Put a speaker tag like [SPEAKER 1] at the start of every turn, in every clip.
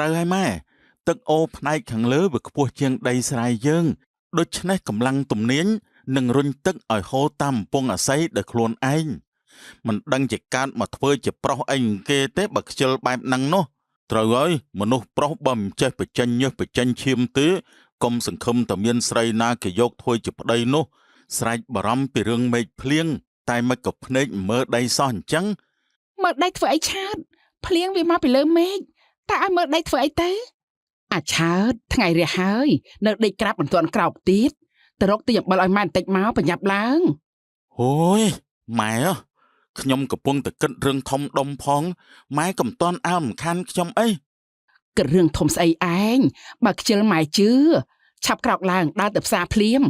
[SPEAKER 1] ត្រូវហើយម៉ែទឹកអូរផ្នែកខាងលើវាខ្ពស់ជាងដីស្រែយើងដូច្នេះកម្លាំងទំនាញនឹងរុញទឹកឲ្យហូរតាមកំពង់អាស័យដោយខ្លួនឯងមិនដឹងជាកើតមកធ្វើជាប្រុសអីគេទេបើខ្ជិលបែបហ្នឹងនោះត្រូវហើយមនុស្សប្រុសបើមិនចេះបញ្ចេញញើសបញ្ចេញឈាមទេកុំសង្ឃឹមតែមានស្រីណាគេយកធ្វើជាប្តីនោះស្រែកបារម្ភពីរឿងមេឃភ្លៀងតែមិនក៏ភ្នែកមើលដីសោះអញ្ចឹង
[SPEAKER 2] មើលដីធ្វើអីឆើតភ្លៀងវាមកពីលើមេឃតែឲ្យមើលដីធ្វើអីទៅអាឆើតថ្ងៃរះហើយនៅដេកក្រាបមិនទាន់ក្រោកទៀតទៅរកទីអំបិលឲ្យម៉ែបន្តិចមកប្រញាប់ឡើង
[SPEAKER 1] អូយម៉ែខ្ញុំកំពុងតែគិតរឿងធំដុំផងម៉ែកុំតន់អើមិនខានខ្ញុំអី
[SPEAKER 2] គិតរឿងធំស្អីឯងបើខ្ជិលម៉ែជឿឆាប់ក្រោកឡើងដើរទៅផ្សារភ្លាម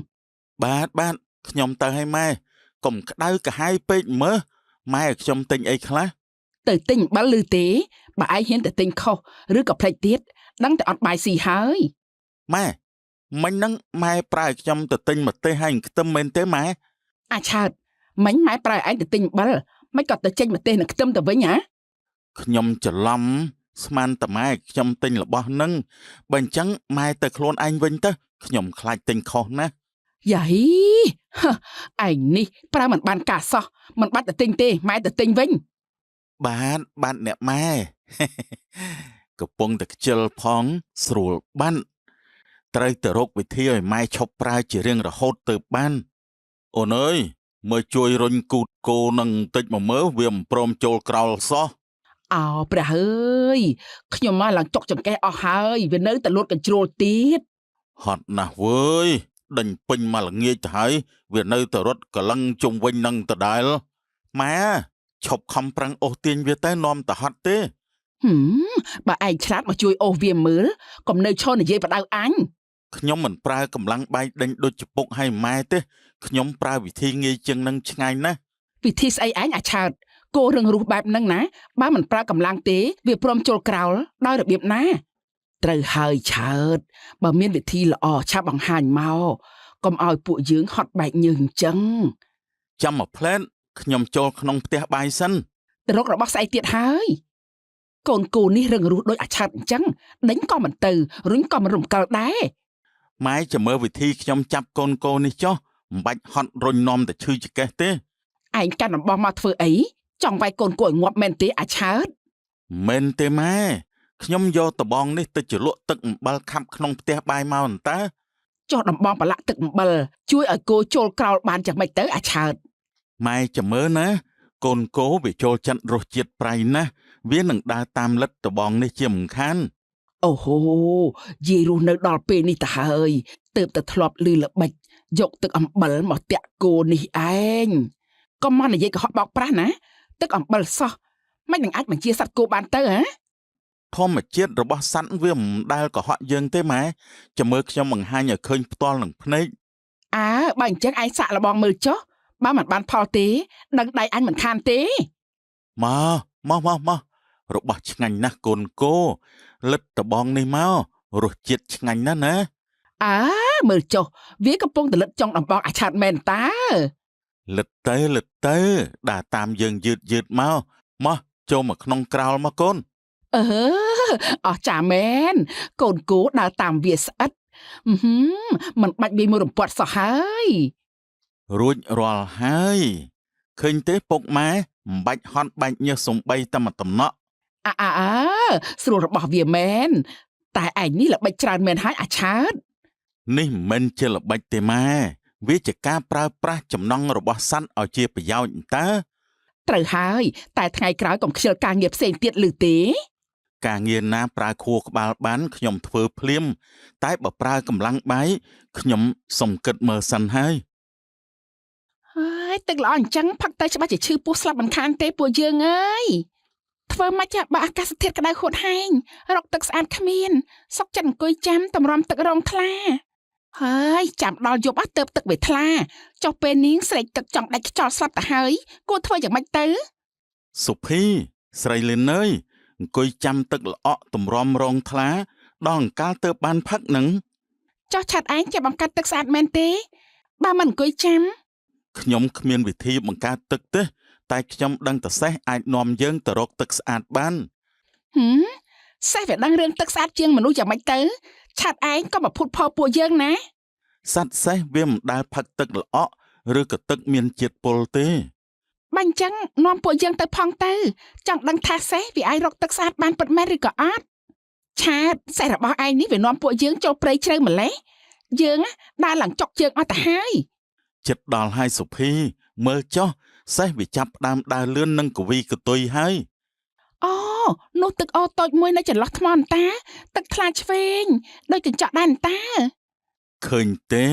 [SPEAKER 1] បាទខ្ញុំទៅឲ្យម៉ែកុំក្តៅកាហាយពេកមើលម៉ែឲ្យខ្ញុំទិញអីខ្លះ
[SPEAKER 2] ទៅទិញអំបិលឬទេបើឯងហ៊ានទៅទិញខុសឬក៏ភ្លេចទៀតដឹងតែអត់បាយស៊ីហើយ
[SPEAKER 1] ម៉ែមិញហ្នឹងម៉ែប្រើឲ្យខ្ញុំទៅទិញម្ទេសហើយខ្ទឹមមែនទេម៉ែ
[SPEAKER 2] អាឆើតមិញម៉ែប្រើឯងទៅទិញអំបិលមិនក៏ទៅចេញម្ទេសនិងខ្ទឹមទៅវិញហ៎
[SPEAKER 1] ខ្ញុំច្រឡំស្មានតែម៉ែខ្ញុំទិញរបស់ហ្នឹងបើអញ្ចឹងម៉ែទៅខ្លួនឯងវិញទៅខ្ញុំខ្លាចទិញខុសណា
[SPEAKER 2] យ៉ាយឯងនេះប្រើមិនបានការសោះមិនបាត់ទៅទិញទេម៉ែទៅទិញវិញ
[SPEAKER 1] បាទអ្នកម៉ែកំពុងតែខ្ជិលផងស្រួលបានត្រូវទៅរកវិធីឲ្យម៉ែឈប់ប្រើជារៀងរហូតទៅបានអូនអើយមើលជួយរុញគូតគោនឹងបន្តិចមកមើលវាមិនព្រមចូលក្រោលសោះ
[SPEAKER 2] អោព្រះអើយខ្ញុំមកឡើងចុកចង្កេះអស់ហើយវានៅតែលូតកញ្ជ្រោលទៀត
[SPEAKER 1] ហត់ណាស់វើយដេញពេញមកល្ងាចទៅហើយវានៅតែរត់កលឹងជុំវិញនឹងដដែលម៉ែឈប់ខំប្រឹងអូសទាញវាទៅនាំតែហត់ទេ
[SPEAKER 2] បើឯងឆ្លាតមកជួយអូសវាមើលកុំនៅឈរនិយាយបដៅអញ
[SPEAKER 1] ខ្ញុំមិនប្រើកម្លាំងបែកដេញដូចជពុកឲ្យម៉ែទេខ្ញុំប្រើវិធីងាយជាងនឹងឆ្ងាយណាស់
[SPEAKER 2] វិធីស្អីឯងអាឆើតគោរឹងរូសបែបហ្នឹងណាបើមិនប្រើកម្លាំងទេវាព្រមចូលក្រោលដោយរបៀបណាត្រូវហើយឆើតបើមានវិធីល្អឆាប់បង្ហាញមកកុំឲ្យពួកយើងហត់បែកញើសអញ្ចឹង
[SPEAKER 1] ចាំមកផ្លែតខ្ញុំចូលក្នុងផ្ទះបាយសិន
[SPEAKER 2] ទៅរករបស់ស្អីទៀតហើយកូនគូនេះរឹងរូសដូចអាឆើតអញ្ចឹងដេញក៏មិនទៅរុញក៏មិនរំកិលដែរ
[SPEAKER 1] ម៉ែចាំមើលវិធីខ្ញុំចាប់កូនគោនេះចុះមិនបាច់ហត់រុញនាំតែឈឺចង្កេះទេ
[SPEAKER 2] ឯងកាន់អំបោះមកធ្វើអីចង់វាយកូនគោឲ្យងាប់មែនទេអាឆើត
[SPEAKER 1] មែនទេម៉ែខ្ញុំយកដបងនេះទៅជ្រលក់ទឹកអំបិលខាប់ក្នុងផ្ទះបាយមកអន្តើ
[SPEAKER 2] ចុះដំបងប្រឡាក់ទឹកអំបិលជួយឲ្យគោចូលក្រោលបានយ៉ាងម៉េចទៅអាឆើត
[SPEAKER 1] ម៉ែចាំមើលណាកូនគោវាចូលចិត្តរសជាតិប្រៃណាស់វានឹងដើរតាមលិតដបងនេះជាមិនខាន
[SPEAKER 2] អូហូយាយរស់នៅដល់ពេលនេះទៅហើយទើបតែធ្លាប់ឮល្បិចយកទឹកអំបិលមកតាក់គោនេះឯងកុំមកនិយាយកុហកបោកប្រាស់ណាទឹកអំបិលសោះមិននឹងអាចបញ្ជាសត្វគោបានទៅហ៎
[SPEAKER 1] ធម្មជាតិរបស់សត្វវាមិនដែលកុហកយើងទេម៉ែចាំមើលខ្ញុំបង្ហាញឲ្យឃើញផ្ទាល់នឹងភ្នែក
[SPEAKER 2] បើអញ្ចឹងឯងសាក់លបងមើលចុះបើមិនបានផលទេដឹងដៃអញមិនខានទេ
[SPEAKER 1] មករបស់ឆ្ងាញ់ណាស់កូនគោលិតដបងនេះមករសជាតិឆ្ងាញ់ណាស់ណា
[SPEAKER 2] មើលចុះវាកំពុងតែលិតចុងដំបងអាឆាតមែនតើ
[SPEAKER 1] លិតទៅដើរតាមយើងយឺតមកចូលមកក្នុងក្រោលមកកូន
[SPEAKER 2] អស់ចាមែនកូនគោដើរតាមវាស្អិតមិនបាច់វាមួយរំពាត់សោះហើយ
[SPEAKER 1] រួចរាល់ហើយឃើញទេពុកម៉ែមិនបាច់ហត់បាច់ញើសសំបីតែមួយតំណក់
[SPEAKER 2] ស្រួលរបស់វាមែនតែឯងនេះល្បិចច្រើនមែនហើយអាឆើត
[SPEAKER 1] នេះមិនមែនជាល្បិចទេម៉ែវាជាការប្រើប្រាស់ចំណង់របស់សត្វឲ្យជាប្រយោជន៍តើ
[SPEAKER 2] ត្រូវហើយតែថ្ងៃក្រោយកុំខ្ជិលការងារផ្សេងទៀតឬទេ
[SPEAKER 1] ការងារណាប្រើខួរក្បាលបានខ្ញុំធ្វើភ្លាមតែបើប្រើកម្លាំងបាយខ្ញុំសុំគិតមើលសិនហើយ
[SPEAKER 2] ទឹកល្អអញ្ចឹងផឹកទៅច្បាស់ជាឈឺពោះស្លាប់មិនខានទេពួកយើងអើយធ្វើម៉េចបើអាកាសធាតុក្តៅហួតហែងរកទឹកស្អាតគ្មានសុកចិត្តអង្គុយចាំតម្រាំទឹករងថ្លាហើយចាំដល់យប់ទៅទឹកវាថ្លាចុះពេលនាងស្រែកទឹកចង់ដាច់ខ្យល់ស្លាប់ទៅហើយគួរធ្វើយ៉ាងម៉េចទៅ
[SPEAKER 1] សុភីស្រីលីនអើយអង្គុយចាំទឹកល្អក់តម្រាំរងថ្លាដល់អង្កាលទៅបានផឹកនឹង
[SPEAKER 2] ចុះឆាត់ឯងជាបង្កាត់ទឹកស្អាតមែនទេបើមិនអង្គុយចាំ
[SPEAKER 1] ខ្ញុំគ្មានវិធីបង្កើតទឹកទេតែខ្ញុំដឹងតែសេះអាចនាំយើងទៅរកទឹកស្អាតបាន
[SPEAKER 2] សេះវាដឹងរឿងទឹកស្អាតជាងមនុស្សយ៉ាងម៉េចទៅឆាតឯងក៏មកភូតផលពួកយើងណា
[SPEAKER 1] សត្វសេះវាមិនដែលផឹកទឹកល្អក់ឬក៏ទឹកមានជាតិពុលទេ
[SPEAKER 2] បាញ់ចឹងនាំពួកយើងទៅផងទៅចង់ដឹងថាសេះវាអាចរកទឹកស្អាតបានពិតមែនឬក៏អត់ឆាតសេះរបស់ឯងនេះវានាំពួកយើងចូលព្រៃជ្រៅម្លេះយើងដើរឡើងចុកជើងអត់ទៅហើយ
[SPEAKER 1] ចិត្តដល់ហើយសុភីមើលចុះសេះវាចាប់ផ្ដើមដើរលឿននឹងកវីកតុយហើយ
[SPEAKER 2] អូនោះទឹកអូតូចមួយនៅចន្លោះថ្មអន្តាទឹកថ្លាឆ្វេងដូចកញ្ចក់ដែរអន្តា
[SPEAKER 1] ឃើញទេ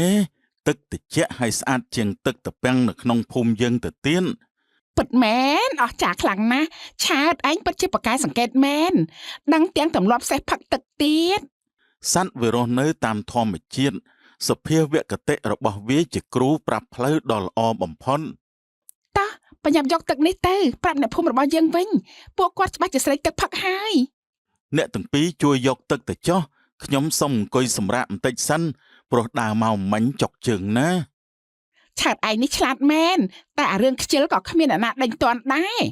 [SPEAKER 1] ទឹកត្រជាក់ហើយស្អាតជាងទឹកត្រពាំងនៅក្នុងភូមិយើងទៅទៀត
[SPEAKER 2] ពិតមែនអស់ចាខ្លាំងណាស់ឆាតឯងពិតជាប្រកែសង្កេតមែនដឹងទាំងទម្លាប់សេះផឹកទឹកទៀត
[SPEAKER 1] សត្វវារស់នៅតាមធម្មជាតិសភាវគតិរបស់វាជាគ្រូប្រាប់ផ្លូវដ៏ល្អបំផុត
[SPEAKER 2] តោះបញ្ញាប់យកទឹកនេះទៅប្រាប់អ្នកភូមិរបស់យើងវិញពួកគាត់ច្បាស់ជាស្រេកទឹកផឹកហើយ
[SPEAKER 1] អ្នកទាំងពីរជួយយកទឹកទៅចុះខ្ញុំសុំអង្គុយសម្រាកបន្តិចសិនព្រោះដើរមកមិញចុកជើងណា
[SPEAKER 2] ឆាតឯងនេះឆ្លាតមែនតែអារឿងខ្ជិលក៏គ្មានអ្នកណាដេញតាន់ដែរ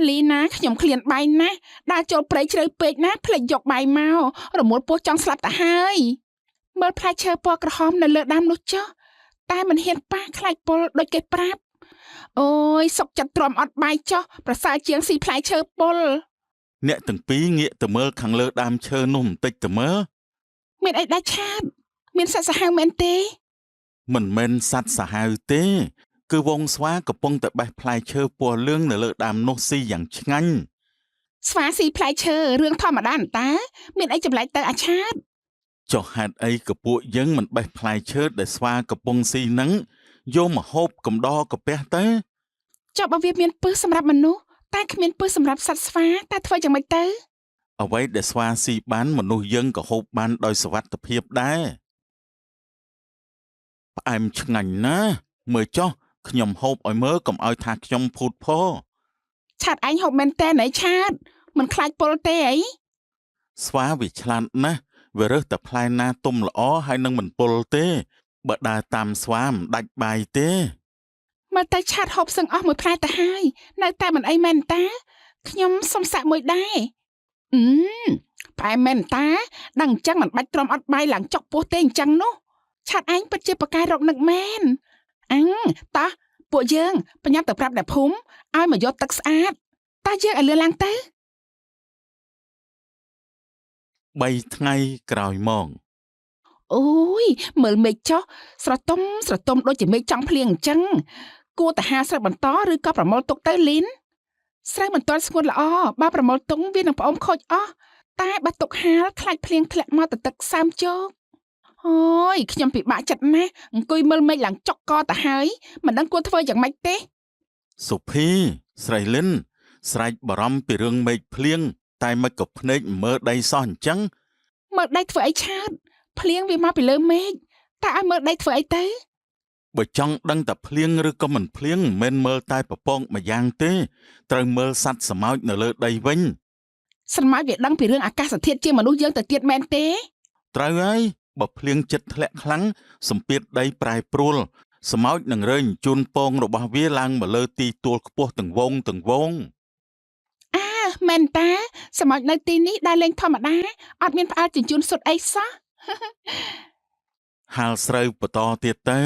[SPEAKER 2] លីណាខ្ញុំឃ្លានបាយណាស់ដើរចូលព្រៃជ្រៅពេកណាភ្លេចយកបាយមករមួលពោះចង់ស្លាប់ទៅហើយមើលផ្លែឈើពណ៌ក្រហមនៅលើដើមនោះចុះតែមិនហ៊ានប៉ះខ្លាចពុលដូចគេប្រាប់អូយសុកចិត្តទ្រាំអត់បាយចុះប្រសើរជាងស៊ីផ្លែឈើពុល
[SPEAKER 1] អ្នកទាំងពីរងាកទៅមើលខាងលើដើមឈើនោះបន្តិចទៅមើល
[SPEAKER 2] មានអីដែរឆាតមានសត្វសាហាវមែនទេ
[SPEAKER 1] មិនមែនសត្វសាហាវទេគឺវងស្វាកំពុងតែបេះផ្លែឈើពណ៌លឿងនៅលើដើមនោះស៊ីយ៉ាងឆ្ងាញ់
[SPEAKER 2] ស្វាស៊ីផ្លែឈើរឿងធម្មតាអន្តាមានអីចម្លែកទៅអាឆាត
[SPEAKER 1] ចុះហេតុអីក៏ពួកយើងមិនបេះផ្លែឈើដែលស្វាកំពុងស៊ីហ្នឹងយកមកហូបកំដរកាពះទៅ
[SPEAKER 2] ចុះបើវាមានពឹសសម្រាប់មនុស្សតែគ្មានពឹសសម្រាប់សត្វស្វាតែធ្វើយ៉ាងម៉េចទៅ
[SPEAKER 1] អ្វីដែលស្វាស៊ីបានមនុស្សយើងក៏ហូបបានដោយសុវត្ថិភាពដែរផ្អែមឆ្ងាញ់ណាស់មើលចុះខ្ញុំហូបឲ្យមើលកុំឲ្យថាខ្ញុំភូតផោ
[SPEAKER 2] ឆាតឯងហូបមែនតើណៃឆាតមិនខ្លាចពុលទេអី
[SPEAKER 1] ស្វាវាឆ្លាតណាស់វារើសតែផ្លែណាទុំល្អហើយនឹងមិនពុលទេបើដើរតាមស្វាមិនដាច់បាយទេ
[SPEAKER 2] មើលទៅឆាតហូបសឹងអស់មួយផ្លែទៅហើយនៅតែមិនអីមែនតាខ្ញុំសុំសាក់មួយដែរផ្អែមមែនតាដឹងអញ្ចឹងមិនបាច់ទ្រាំអត់បាយឡើងចុកពោះទេអញ្ចឹងនោះឆាតឯងពិតជាប្រកែរកនឹកមែនតោះពួកយើងបញ្ញាប់ទៅប្រាប់អ្នកភូមិឲ្យមកយកទឹកស្អាតតើយើងឲ្យលឿនឡើងទៅ
[SPEAKER 1] 3 ថ្ងៃក្រោយមក
[SPEAKER 2] អូយមើលមេឃចុះស្រទុំដូចជាមេឃចង់ភ្លៀងអញ្ចឹងគួរតែហាស្រូវបន្តឬក៏ប្រមូលទុកទៅលីនស្រូវមិនទាន់ស្ងួតល្អបើប្រមូលទុកវានឹងផ្អុំខូចអស់តែបើទុកហាលខ្លាចភ្លៀងធ្លាក់មកទៅទឹកសើមជោគអូយខ្ញុំពិបាកចិត្តណាស់អង្គុយមើលមេឃឡើងចុកកទៅហើយមិនដឹងគួរធ្វើយ៉ាងម៉េចទេ
[SPEAKER 1] សុភីស្រីលិនស្រែកបារម្ភពីរឿងមេឃភ្លៀងតែមិនក៏ភ្នែកមើលដីសោះអញ្ចឹង
[SPEAKER 2] មើលដីធ្វើអីឆាតភ្លៀងវាមកពីលើមេឃតែឲ្យមើលដីធ្វើអីទៅ
[SPEAKER 1] បើចង់ដឹងតែភ្លៀងឬក៏មិនភ្លៀងមិនមែនមើលតែប្រពងម្យ៉ាងទេត្រូវមើលសត្វស្រមោចនៅលើដីវិញ
[SPEAKER 2] ស្រមោចវាដឹងពីរឿងអាកាសធាតុជាមនុស្សយើងទៅទៀតមែនទេ
[SPEAKER 1] ត្រូវហើយបើភ្លៀងចិត្តធ្លាក់ខ្លាំងសម្ពាធដីប្រែប្រួលស្រមោចនឹងរើញ្ជូនពងរបស់វាឡើងមកលើទីទួលខ្ពស់ទាំងវង
[SPEAKER 2] មែនតាស្រមោចនៅទីនេះដើរលេងធម្មតាអត់មានផ្អើលជញ្ជូនសុទ្ធអីសោះ
[SPEAKER 1] ហាលស្រូវបន្តទៀតទៅ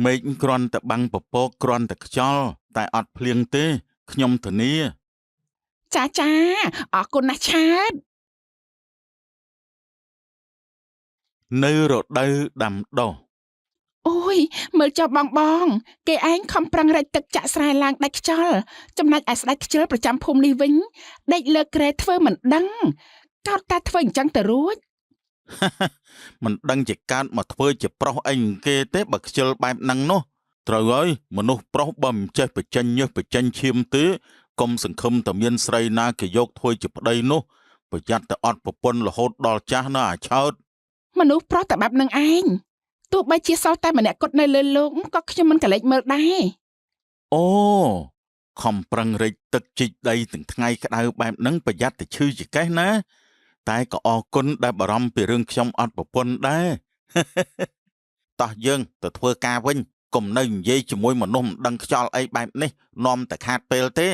[SPEAKER 1] មេឃគ្រាន់តែបាំងពពកគ្រាន់តែខ្យល់តែអត់ភ្លៀងទេខ្ញុំធានា
[SPEAKER 2] ចាអរគុណណាស់ឆាត
[SPEAKER 1] នៅរដូវដាំដុះ
[SPEAKER 2] អូយមើលចុះបងគេឯងខំប្រឹងរែកទឹកចាក់ស្រែឡើងដាច់ខ្យល់ចំណែកឯស្ដេចខ្ជិលប្រចាំភូមិនេះវិញដេកលើក្រែធ្វើមិនដឹងកោតតែធ្វើអញ្ចឹងទៅរួច
[SPEAKER 1] មិនដឹងជាកើតមកធ្វើជាប្រុសអីគេទេបើខ្ជិលបែបហ្នឹងនោះត្រូវហើយមនុស្សប្រុសបើមិនចេះបញ្ចេញញើសបញ្ចេញឈាមទេកុំសង្ឃឹមតែមានស្រីណាគេយកធ្វើជាប្តីនោះប្រយ័ត្នតែអត់ប្រពន្ធរហូតដល់ចាស់ណាអាឆោត
[SPEAKER 2] មនុស្សប្រុសតែបែបនឹងឯងទោះបីជាសល់តែម្នាក់គត់នៅលើលោកក៏ខ្ញុំមិនកលែកមើលដែរ
[SPEAKER 1] អូខំប្រឹងរែកទឹកជីកដីទាំងថ្ងៃក្តៅបែបហ្នឹងប្រយ័ត្នតែឈឺចកេះណាតែក៏អរគុណដែលបារម្ភពីរឿងខ្ញុំអត់ប្រពន្ធដែរ តោះយើងទៅធ្វើការវិញកុំនៅនិយាយជាមួយមនុស្សមិនដឹងខ្យល់អីបែបនេះនាំតែខាតពេលទេ